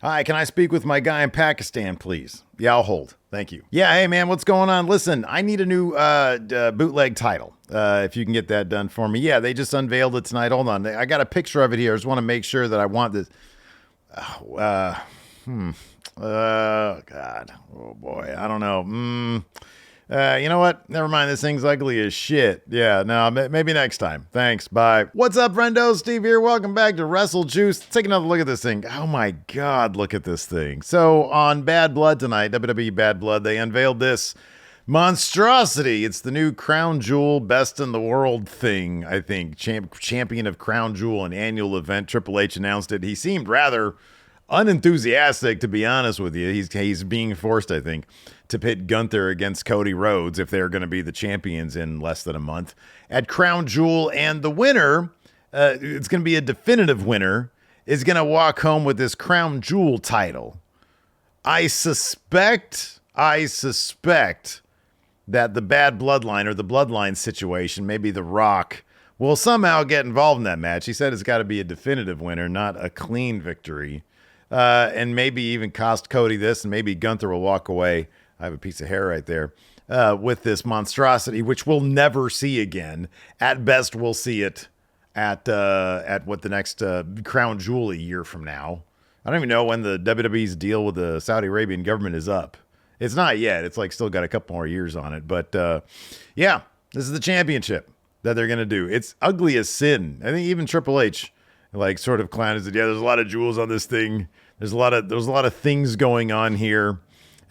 Hi, can I speak with my guy in Pakistan, please? Yeah, I'll hold. Thank you. Yeah, hey, man, what's going on? Listen, I need a new bootleg title, if you can get that done for me. Yeah, they just unveiled it tonight. Hold on. I got a picture of it here. I just want to make sure that I want this. God. Oh, boy. I don't know. You know what? Never mind. This thing's ugly as shit. Yeah, no, maybe next time. Thanks. Bye. What's up, friendo? Steve here. Welcome back to Wrestle Juice. Let's take another look at this thing. Oh, my God. Look at this thing. So on Bad Blood tonight, WWE Bad Blood, they unveiled this monstrosity. It's the new Crown Jewel Best in the World thing, I think. Champion of Crown Jewel, an annual event. Triple H announced it. He seemed rather unenthusiastic, to be honest with you. He's being forced, I think, to pit Gunther against Cody Rhodes if they're going to be the champions in less than a month at Crown Jewel. And the winner, it's going to be a definitive winner, is going to walk home with this Crown Jewel title. I suspect that the Bad Bloodline or the Bloodline situation, maybe The Rock, will somehow get involved in that match. He said it's got to be a definitive winner, not a clean victory. And maybe even cost Cody this, and maybe Gunther will walk away. I have a piece of hair right there, with this monstrosity, which we'll never see again. At best, we'll see it at what the next Crown Jewel a year from now. I don't even know when the WWE's deal with the Saudi Arabian government is up. It's not yet. It's like still got a couple more years on it. But yeah, this is the championship that they're going to do. It's ugly as sin. I think even Triple H like sort of clowned it. Yeah, there's a lot of jewels on this thing. There's a lot of things going on here.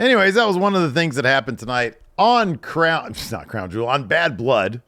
Anyways, that was one of the things that happened tonight on on Bad Blood.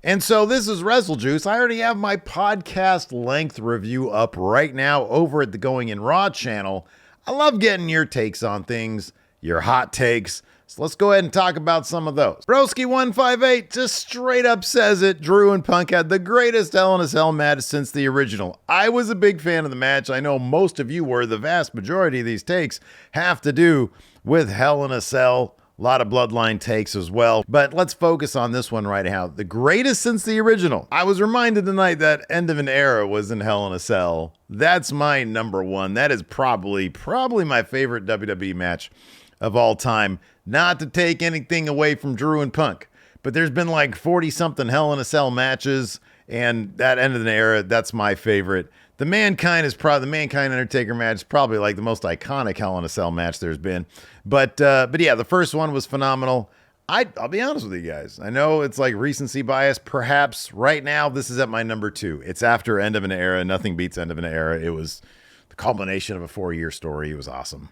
And so this is Wrestle Juice. I already have my podcast length review up right now over at the Going in Raw channel. I love getting your takes on things, your hot takes. So let's go ahead and talk about some of those. Broski158 just straight up says it. Drew and Punk had the greatest Hell in a Cell match since the original. I was a big fan of the match. I know most of you were. The vast majority of these takes have to do with Hell in a Cell. A lot of Bloodline takes as well. But let's focus on this one right now. The greatest since the original. I was reminded tonight that End of an Era was in Hell in a Cell. That's my number one. That is probably my favorite WWE match of all time. Not to take anything away from Drew and Punk, but there's been like 40-something Hell in a Cell matches, and that End of an Era, that's my favorite. The Mankind Undertaker match is probably like the most iconic Hell in a Cell match there's been. But yeah, the first one was phenomenal. I'll be honest with you guys. I know it's like recency bias. Perhaps right now this is at my number 2. It's after End of an Era. Nothing beats End of an Era. It was the culmination of a 4-year story. It was awesome.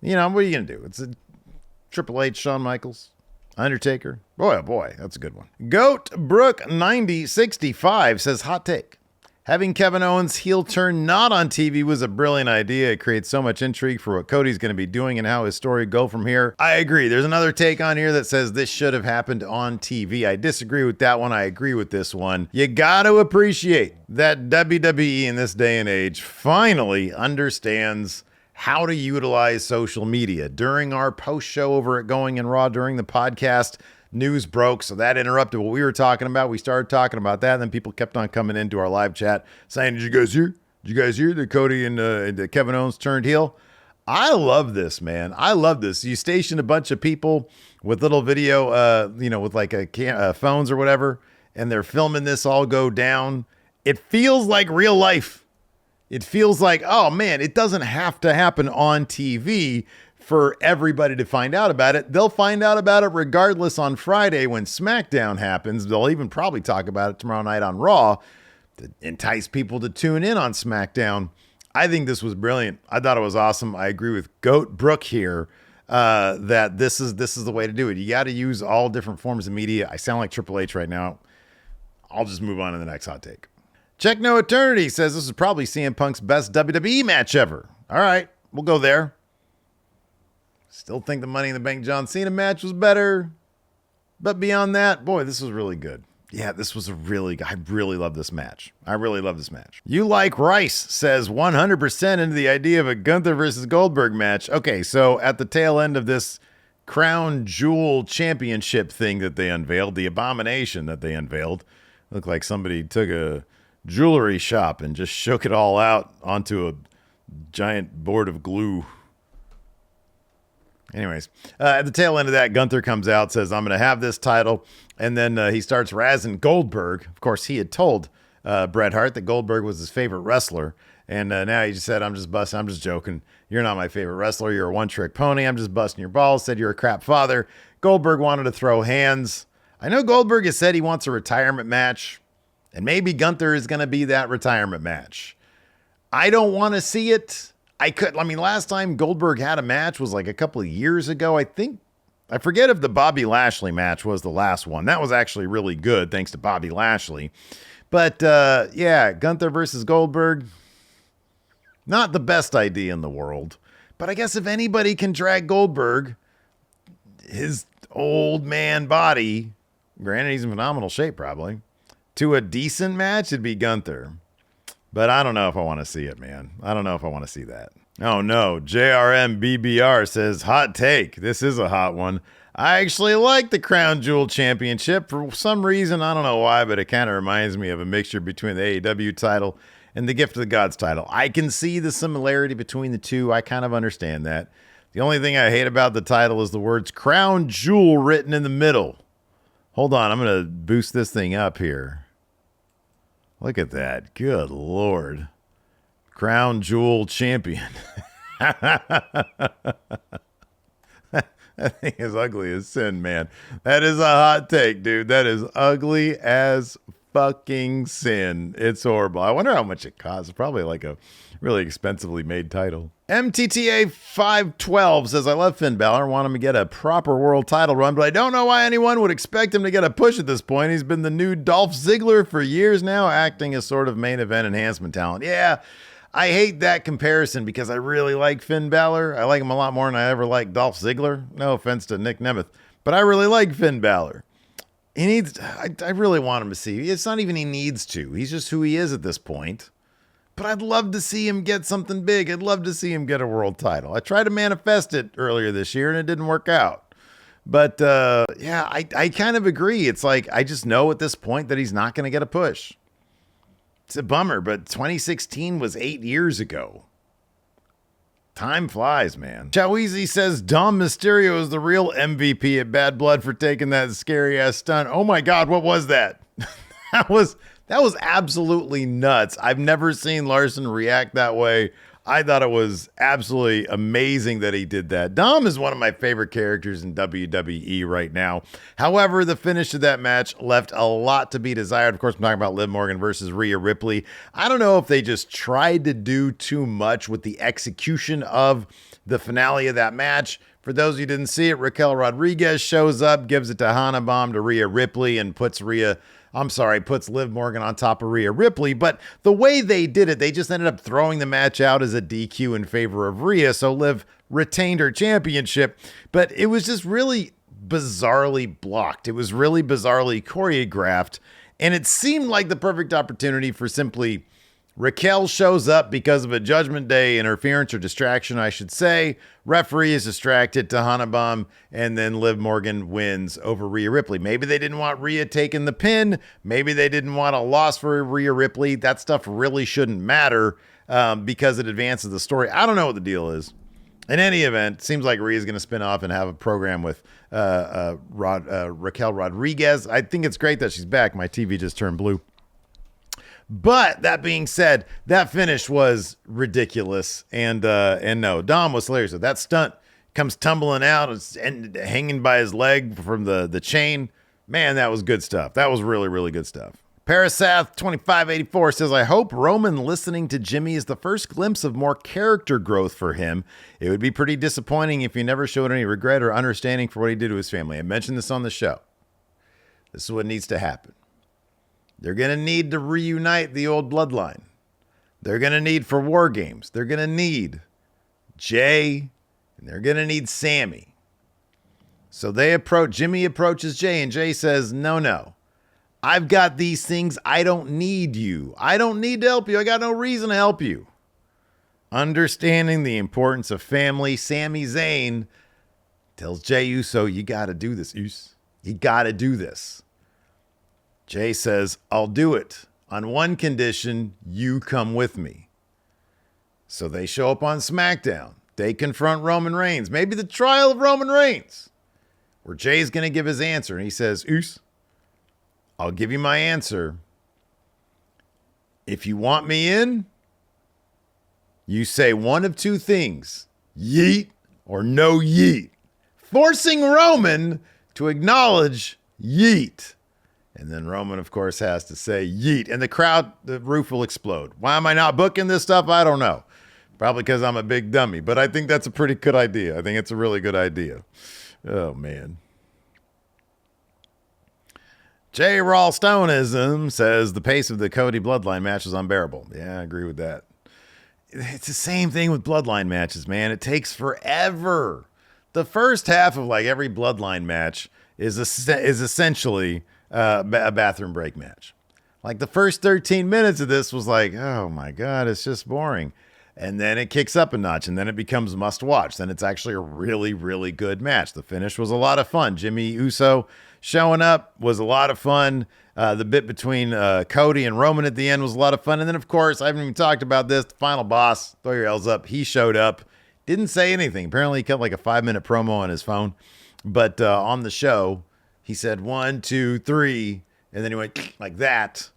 You know, what are you going to do? It's a Triple H, Shawn Michaels, Undertaker. Boy, oh boy, that's a good one. Goat Brook 9065 says, hot take. Having Kevin Owens heel turn not on TV was a brilliant idea. It creates so much intrigue for what Cody's going to be doing and how his story go from here. I agree. There's another take on here that says this should have happened on TV. I disagree with that one. I agree with this one. You got to appreciate that WWE in this day and age finally understands how to utilize social media. During our post show over at Going in Raw, during the podcast, news broke, so that interrupted what we were talking about. We started talking about that, and then people kept on coming into our live chat saying, did you guys hear that Cody and Kevin Owens turned heel? I love this, man. I love this. You station a bunch of people with little video, with like phones or whatever, and they're filming this all go down. It feels like real life. It feels like, oh man, it doesn't have to happen on TV for everybody to find out about it. They'll find out about it regardless on Friday when SmackDown happens. They'll even probably talk about it tomorrow night on Raw to entice people to tune in on SmackDown. I think this was brilliant. I thought it was awesome. I agree with Goat Brook here that this is the way to do it. You got to use all different forms of media. I sound like Triple H right now. I'll just move on to the next hot take. Check No Eternity says this is probably CM Punk's best WWE match ever. All right, we'll go there. Still think the Money in the Bank John Cena match was better. But beyond that, boy, this was really good. Yeah, this was I really love this match. You Like Rice says 100% into the idea of a Gunther versus Goldberg match. Okay, so at the tail end of this Crown Jewel Championship thing that they unveiled, the abomination that they unveiled, looked like somebody took a jewelry shop and just shook it all out onto a giant board of glue. Anyways, at the tail end of that, Gunther comes out, says, I'm going to have this title. And then he starts razzing Goldberg. Of course, he had told Bret Hart that Goldberg was his favorite wrestler. And now he just said, I'm just busting. I'm just joking. You're not my favorite wrestler. You're a one-trick pony. I'm just busting your balls. Said you're a crap father. Goldberg wanted to throw hands. I know Goldberg has said he wants a retirement match. And maybe Gunther is going to be that retirement match. I don't want to see it. Last time Goldberg had a match was like a couple of years ago. I forget if the Bobby Lashley match was the last one. That was actually really good, thanks to Bobby Lashley. But yeah, Gunther versus Goldberg, not the best idea in the world. But I guess if anybody can drag Goldberg, his old man body, granted he's in phenomenal shape probably, to a decent match, it'd be Gunther. But I don't know if I want to see it, man. I don't know if I want to see that. Oh, no. JRMBBR says, hot take. This is a hot one. I actually like the Crown Jewel Championship. For some reason, I don't know why, but it kind of reminds me of a mixture between the AEW title and the Gift of the Gods title. I can see the similarity between the two. I kind of understand that. The only thing I hate about the title is the words Crown Jewel written in the middle. Hold on. I'm going to boost this thing up here. Look at that. Good Lord. Crown Jewel Champion. That thing is ugly as sin, man. That is a hot take, dude. That is ugly as fucking sin. It's horrible. I wonder how much it costs. Probably like a really expensively made title. MTTA 512 says, I love Finn Balor, want him to get a proper world title run, but I don't know why anyone would expect him to get a push at this point. He's been the new Dolph Ziggler for years now, acting as sort of main event enhancement talent. Yeah, I hate that comparison because I really like Finn Balor. I like him a lot more than I ever liked Dolph Ziggler. No offense to Nick Nemeth, but I really like Finn Balor. I really want him to see. It's not even he needs to. He's just who he is at this point. But I'd love to see him get something big. I'd love to see him get a world title. I tried to manifest it earlier this year, and it didn't work out. But, yeah, I kind of agree. It's like I just know at this point that he's not going to get a push. It's a bummer, but 2016 was 8 years ago. Time flies, man. Choweezy says Dom Mysterio is the real MVP at Bad Blood for taking that scary-ass stunt. Oh, my God, what was that? That was absolutely nuts. I've never seen Larson react that way. I thought it was absolutely amazing that he did that. Dom is one of my favorite characters in WWE right now. However, the finish of that match left a lot to be desired. Of course, I'm talking about Liv Morgan versus Rhea Ripley. I don't know if they just tried to do too much with the execution of the finale of that match. For those who didn't see it, Raquel Rodriguez shows up, gives it to Hana Bomb to Rhea Ripley, and puts Liv Morgan on top of Rhea Ripley. But the way they did it, they just ended up throwing the match out as a DQ in favor of Rhea. So Liv retained her championship. But it was just really bizarrely blocked. It was really bizarrely choreographed. And it seemed like the perfect opportunity for simply Raquel shows up because of a Judgment Day interference or distraction, I should say. Referee is distracted to Hana Bomb, and then Liv Morgan wins over Rhea Ripley. Maybe they didn't want Rhea taking the pin. Maybe they didn't want a loss for Rhea Ripley. That stuff really shouldn't matter because it advances the story. I don't know what the deal is. In any event, seems like Rhea's going to spin off and have a program with Raquel Rodriguez. I think it's great that she's back. My TV just turned blue. But that being said, that finish was ridiculous. And no, Dom was hilarious. That stunt comes tumbling out and hanging by his leg from the chain. Man, that was good stuff. That was really, really good stuff. Parasath2584 says, I hope Roman listening to Jimmy is the first glimpse of more character growth for him. It would be pretty disappointing if he never showed any regret or understanding for what he did to his family. I mentioned this on the show. This is what needs to happen. They're going to need to reunite the old bloodline. They're going to need for War Games. They're going to need Jay, and they're going to need Sammy. So Jimmy approaches Jay, and Jay says, no. I've got these things. I don't need you. I don't need to help you. I got no reason to help you. Understanding the importance of family, Sami Zayn tells Jey Uso, you got to do this, Us. You got to do this. Jay says, I'll do it on one condition, you come with me. So they show up on SmackDown. They confront Roman Reigns. Maybe the trial of Roman Reigns, where Jay's going to give his answer. And he says, Oos, I'll give you my answer. If you want me in, you say one of two things, yeet or no yeet, forcing Roman to acknowledge yeet. And then Roman, of course, has to say yeet. And the roof will explode. Why am I not booking this stuff? I don't know. Probably because I'm a big dummy. But I think that's a pretty good idea. I think it's a really good idea. Oh, man. J. Ralstonism says the pace of the Cody Bloodline match was unbearable. Yeah, I agree with that. It's the same thing with Bloodline matches, man. It takes forever. The first half of like every Bloodline match is essentially a bathroom break match. Like the first 13 minutes of this was like, oh my God, it's just boring. And then it kicks up a notch, and then it becomes must watch. Then it's actually a really, really good match. The finish was a lot of fun. Jimmy Uso showing up was a lot of fun. The bit between Cody and Roman at the end was a lot of fun. And then, of course, I haven't even talked about this. The final boss, throw your L's up. He showed up, didn't say anything. Apparently, he cut like a 5-minute promo on his phone. But on the show, he said 1, 2, 3, and then he went like that.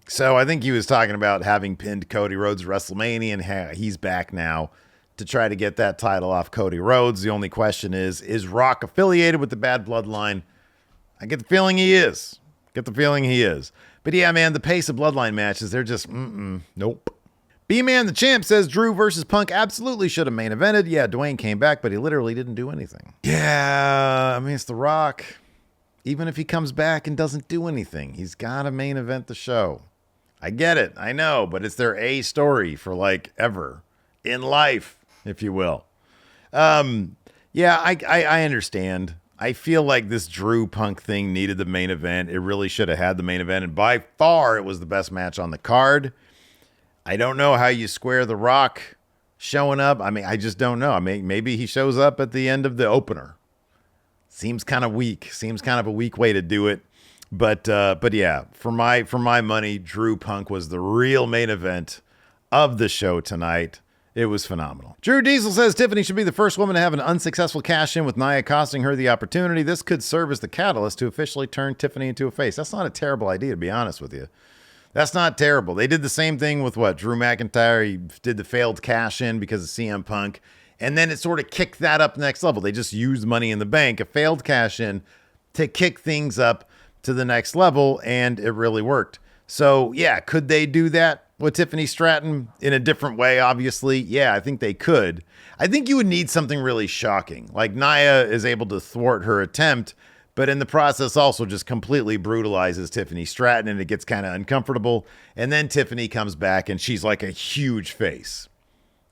So I think he was talking about having pinned Cody Rhodes at WrestleMania, and he's back now to try to get that title off Cody Rhodes. The only question is Rock affiliated with the Bad Bloodline? I get the feeling he is. But yeah, man, the pace of Bloodline matches, they're just, nope. B-Man the Champ says Drew versus Punk absolutely should have main evented. Yeah, Dwayne came back, but he literally didn't do anything. Yeah, I mean, it's The Rock. Even if he comes back and doesn't do anything, he's got to main event the show. I get it. I know, but it's their A story for like ever in life, if you will. Yeah, I understand. I feel like this Drew Punk thing needed the main event. It really should have had the main event. And by far, it was the best match on the card. I don't know how you square The Rock showing up. I mean, I just don't know. I mean, maybe he shows up at the end of the opener. Seems kind of weak. Seems kind of a weak way to do it. But yeah, for my money, Drew Punk was the real main event of the show tonight. It was phenomenal. Drew Diesel says Tiffany should be the first woman to have an unsuccessful cash-in with Nia costing her the opportunity. This could serve as the catalyst to officially turn Tiffany into a face. That's not a terrible idea, to be honest with you. That's not terrible. They did the same thing with Drew McIntyre. He did the failed cash-in because of CM Punk. And then it sort of kicked that up next level. They just used Money in the Bank, a failed cash-in, to kick things up to the next level, and it really worked. So, yeah, could they do that with Tiffany Stratton in a different way, obviously? Yeah, I think they could. I think you would need something really shocking. Like Nia is able to thwart her attempt, but in the process also just completely brutalizes Tiffany Stratton, and it gets kind of uncomfortable. And then Tiffany comes back, and she's like a huge face.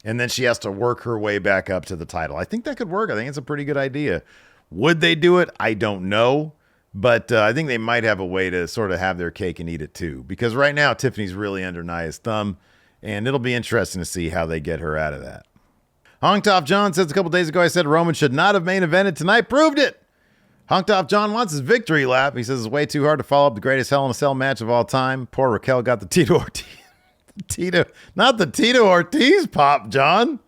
And then she has to work her way back up to the title. I think that could work. I think it's a pretty good idea. Would they do it? I don't know. But I think they might have a way to sort of have their cake and eat it too. Because right now, Tiffany's really under Nia's thumb. And it'll be interesting to see how they get her out of that. Hong Top John says a couple days ago, I said Roman should not have main evented tonight. Proved it. Hong Top John wants his victory lap. He says it's way too hard to follow up the greatest Hell in a Cell match of all time. Poor Raquel got the Tito Ortiz. Not the Tito Ortiz pop, John.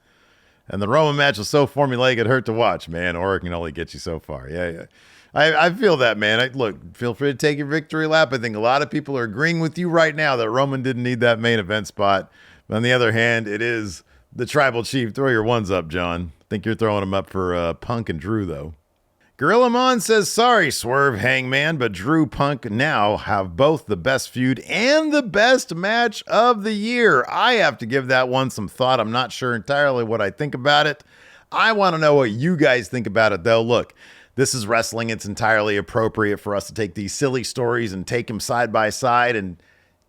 And the Roman match was so formulaic it hurt to watch, man. Or it can only get you so far. Yeah. I feel that, man. Look, feel free to take your victory lap. I think a lot of people are agreeing with you right now that Roman didn't need that main event spot. But on the other hand, it is the Tribal Chief. Throw your ones up, John. I think you're throwing them up for Punk and Drew, though. Gorilla Mon says, sorry, Swerve Hangman, but Drew Punk now have both the best feud and the best match of the year. I have to give that one some thought. I'm not sure entirely what I think about it. I want to know what you guys think about it, though. Look, this is wrestling. It's entirely appropriate for us to take these silly stories and take them side by side and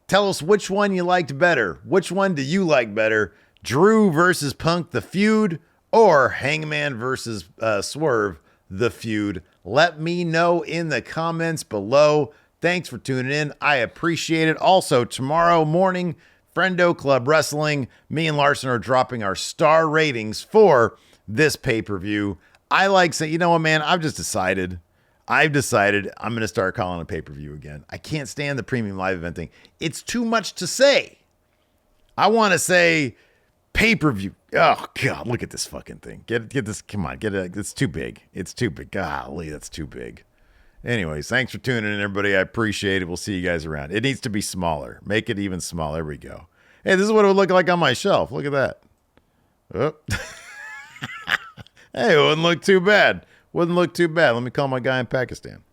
tell us which one you liked better. Which one do you like better? Drew versus Punk, the feud, or Hangman versus Swerve, the feud? Let me know in the comments below. Thanks for tuning in. I appreciate it. Also, tomorrow morning, Friendo Club Wrestling, me and Larson are dropping our star ratings for this pay-per-view. I like saying, you know what, man, I've decided I'm going to start calling a pay-per-view again. I can't stand the premium live event thing. It's too much to say. I want to say Pay-per-view. Oh, God, look at this fucking thing. Get this. Come on, get it. It's too big. It's too big. Golly, that's too big. Anyways, thanks for tuning in, everybody. I appreciate it. We'll see you guys around. It needs to be smaller. Make it even smaller. There we go. Hey, this is what it would look like on my shelf. Look at that. Oh. Hey, it wouldn't look too bad. Wouldn't look too bad. Let me call my guy in Pakistan.